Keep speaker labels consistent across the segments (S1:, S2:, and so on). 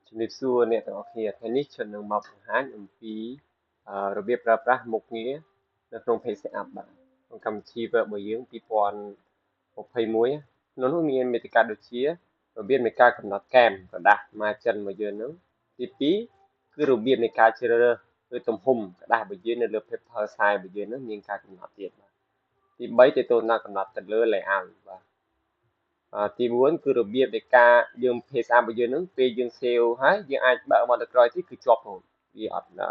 S1: ជំរាបសួរអ្នកទាំងអស់គ្នាថ្ងៃនេះខ្ញុំនឹងមកបង្ហាញអំពីរបៀបប្រើប្រាស់មុខងារនៅក្នុង Page Up បាទក្នុងកម្មវិធី Web របស់យើង2021ក្នុងនោះមានមាតិកាដូចជារបៀបនៃការកំណត់កែមក្រដាស់ margin របស់យើងនឹងទី2គឺរបៀបនៃការជ្រើសរើសឬទំហំក្រដាស់របស់យើងនៅលើ paper size របស់យើងនឹងមានការកំណត់ទៀតបាទទី3ទៅទៅនឹងកំណត់ទៅលើ layout បាទទី4គឺរបៀបនៃការយើង paste up របស់យើងហ្នឹងពេលយើង save ហើយយើងអាចបើកមកទៅក្រោយទៀតគឺជាប់រហូតវាអត់និ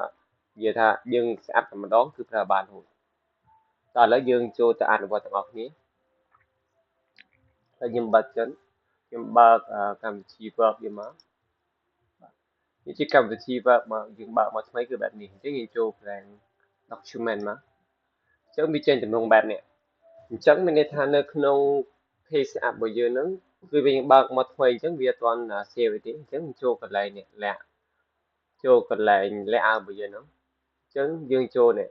S1: យាយថាយើងស្អាតតែម្ដងគឺប្រើបានរហូតតោះឥឡូវយើងចូលទៅអនុវត្តទាំងអស់គ្នាហើយខ្ញុំបើកចិនខ្ញុំបើកកម្មវិធី Word យើងមកនេះជាកម្មវិធី Word មកយើងបើកមកថ្មីគឺបែបនេះអញ្ចឹងយើងចូល blank document មកអញ្ចឹងវាចេញចំណងបែបនេះអញ្ចឹងមានន័យថានៅក្នុង page up របស់យើងហ្នឹងគឺវាយើងបើកមកថ្មីអញ្ចឹងវាអត់ទាន់ save ទេអញ្ចឹងចូលកន្លែងនេះលាក់ចូលកន្លែង layout របស់យើងហ្នឹងអញ្ចឹងយើងចូលនេះ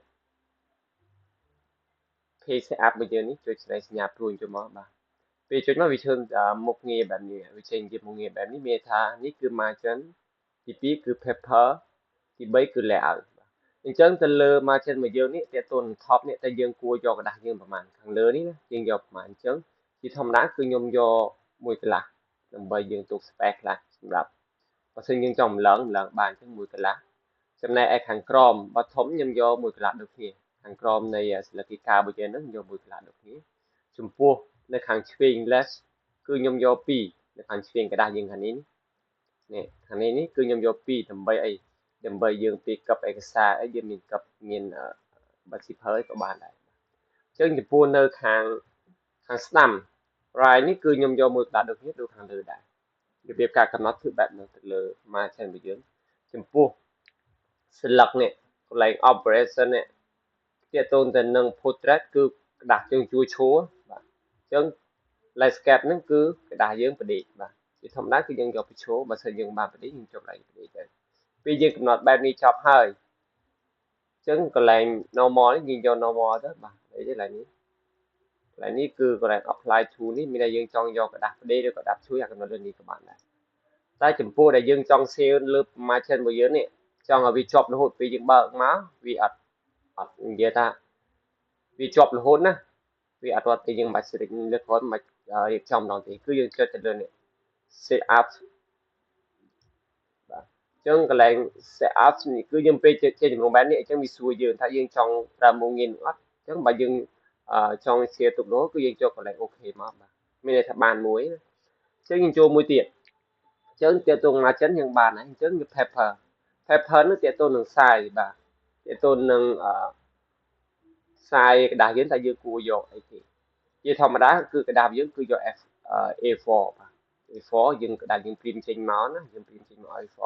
S1: page up របស់យើងនេះចុចស្ដែងសញ្ញាព្រួយចូលមកបាទពេលចុចមកវាឈើមុខងារបែបនេះវាចេញជាមុខងារបែបនេះមានថានេះគឺ margin ទី2គឺ paper ទី3គឺ layout អញ្ចឹងទៅលើ margin របស់យើងនេះតើតួនឹង top នេះតែយើងគួរយកกระดาษយើងប្រហែលខាងលើនេះណាយើងយកប្រហែលអញ្ចឹងជាធម្មតាគឺខ្ញុំយក1កន្លះដើម្បីយើងទុក space ខ្លះសម្រាប់បើសិនយើងចង់ម្លងបានអញ្ចឹង1កន្លះចំណែកឯខាងក្រោម bottom ខ្ញុំយក1កន្លះដូចគ្នាខាងក្រោមនៃស្លឹកគីការបស់យើងហ្នឹងយក1កន្លះដូចគ្នាចំពោះនៅខាងឆ្វេង left គឺខ្ញុំយក2នៅខាងឆ្វេងกระดาษយើងខាងនេះនេះខាងនេះគឺខ្ញុំយក2ដើម្បីអីដើម្បីយើងពីកັບឯកសារអីយើងមានកັບមានបាត់ស៊ីភើក៏បានដែរអញ្ចឹងចំពោះនៅខាងស្ដាំ right នេះគឺខ្ញុំយក1ក្តារដូចគ្នាដូចខាងលើដែររបៀបការកំណត់គឺបែបហ្នឹងទៅលើ margin របស់យើងចំពោះស្លឹកនេះកន្លែង operation នេះទាក់ទងទៅនឹង portrait គឺក្តារយើងជួយឈួរបាទអញ្ចឹង landscape ហ្នឹងគឺក្តារយើងបដិបាទជាធម្មតាគឺយើងយកពីឈួរបើសិនយើងបានបដិយើងចុចឡើងបដិទៅពេលយើងកំណត់បែបនេះចប់ហើយអញ្ចឹងកន្លែង normal នេះយើងយក normal ទៅបាទអីទេកន្លែងនេះកន្លែងនេះគឺកន្លែង apply to នេះមានតែយើងចង់យកกระดาษផ្ដេឬក៏ដាប់ជួយអាកំណត់លើនេះក៏បានដែរតែចំពោះដែលយើងចង់ save លើ margin របស់យើងនេះចង់ឲ្យវាជាប់រហូតពេលយើងបើកមកវាអត់និយាយថាវាជាប់រហូតណាវាអត់រត់ទេយើងមិនបាច់ select លើក្រោយមិនបាច់រៀបចំម្ដងទេគឺយើងចុចទៅលើនេះ set up បាទអញ្ចឹងកន្លែង set up នេះគឺយើងពេលចេញចំណងបែបនេះអញ្ចឹងវាសួរយើងថាយើងចង់ប្រើមុខងារនឹងអត់អញ្ចឹងបើយើងចង់ share ទុកនោះគឺយើងចុចកន្លែង OK មកបាទមានន័យថាបានមួយអញ្ចឹងយើងចូលមួយទៀតអញ្ចឹងទាក់ទង margin យើងបានហើយអញ្ចឹងគឺ paper នោះទាក់ទងនឹង size បាទទាក់ទងនឹងsize กระดาษយើងថាយើងគួរយកអីទេជាធម្មតាគឺกระดาษយើងគឺយក A4 បាទ A4 យើងกระดาษយើង print ចេញមកណាយើង print ចេញមក A4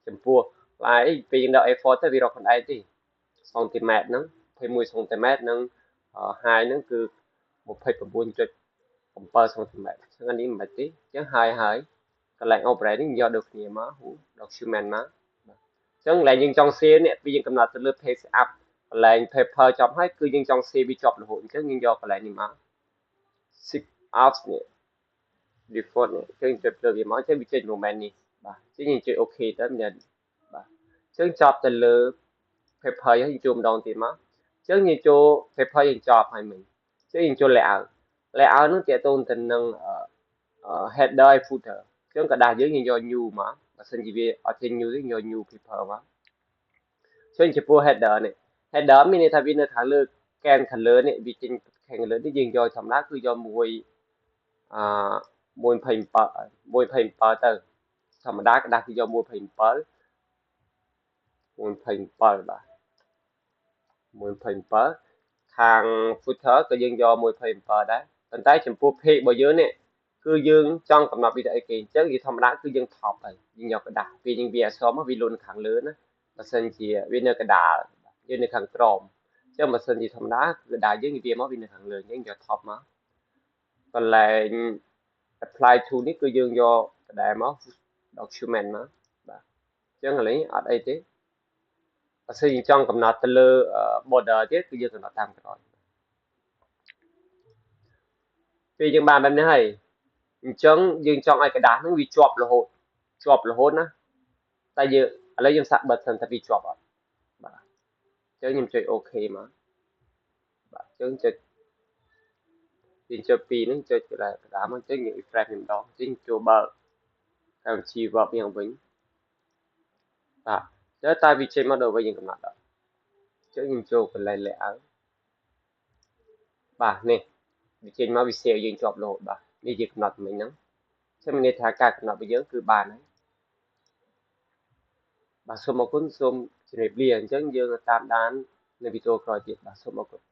S1: ចំពោះឡាយពេលយើងដាក់ A4 ទៅវារកកន្លែងទេសង់ទីម៉ែត្រហ្នឹង21សង់ទីម៉ែត្រនិង height ហ្នឹងគឺ29.7សង់ទីម៉ែត្រអញ្ចឹងអានេះមិនបាច់ទេអញ្ចឹងហើយកន្លែង operate នេះយកដូចគ្នាមក document មកអញ្ចឹងកន្លែងយើងចង់ save នេះពេលយើងកំណត់ទៅលើ page up កន្លែង paper ចប់ហើយគឺយើងចង់ save វាជាប់រហូតអញ្ចឹងយើងយកកន្លែងនេះមក six out នេះ default នេះអញ្ចឹងចុចលើវាមកអញ្ចឹងវាចេញ moment នេះបាទអញ្ចឹងយើងចុច OK ទៅមានបាទអញ្ចឹងចប់ទៅលើ paper ហើយយើងចូលម្ដងទៀតមកអញ្ចឹងយើងចូល paper យើងចប់ហើយមិញអញ្ចឹងយើងចូល layout នោះទាក់ទងទៅនឹងheader ហើយ footer អញ្ចឹងกระดาษយើងយក new មកបើសិនជាវាអត់ចេញ new ទេយក new paper មកអញ្ចឹងចំពោះ header នេះ header មានន័យថាវានៅខាងលើកែនខាងលើនេះវាចេញខាងលើនេះយើងយកធម្មតាគឺយកមួយ127ទៅធម្មតាกระดาษគឺយក127បាទ127ខាង footer ក៏យើងយក127ដែរប៉ុន្តែចំពោះ page របស់យើងនេះគឺយើងចង់កំណត់វាទៅអីគេអញ្ចឹងវាធម្មតាគឺយើង top ហើយយើងយកกระดาษពេលយើងវាអក្សរមកវាលុនខាងលើណាបើសិនជាវានៅកណ្ដាលយើងនៅខាងក្រោមអញ្ចឹងបើសិនជាធម្មតាកណ្ដាលយើងវាមកវានៅខាងលើយើងយក top មកកន្លែង apply to នេះគឺយើងយកកណ្ដាលមក document មកបាទអញ្ចឹងកន្លែងអត់អីទេបើសិនយើងចង់កំណត់ទៅលើ border ទៀតគឺយើងកំណត់តាមក្រោយពេលយើងបានបែបនេះហើយអញ្ចឹងយើងចង់ឲ្យកระดาษហ្នឹងវាជាប់រហូតណា តែយើងឥឡូវយើងសាកបិទសិនថាវាជាប់អត់បាទអញ្ចឹងខ្ញុំចុចអូខេមកបាទអញ្ចឹងចុចយើងចុចពីរហ្នឹងចុចកណ្ដាលមកអញ្ចឹងយើង refresh ម្ដងអញ្ចឹងចូលបើកកម្មវិធី Word យ៉ាងវិញបាទទៅតែវាចេញមកដល់វិញយើងកំណត់អត់អញ្ចឹងខ្ញុំចូលកន្លែង layout បាទនេះវាចេញមកវា save យើងជាប់រហូតបាទនេះយើងកំណត់មិញហ្នឹងចឹងមានន័យថាការកំណត់របស់យើងគឺបានហើយបាទសូមអរគុណសូមជម្រាបលាអញ្ចឹងយើងតាមដាននៅវីដេអូក្រោយទៀតបាទសូមអរគុណ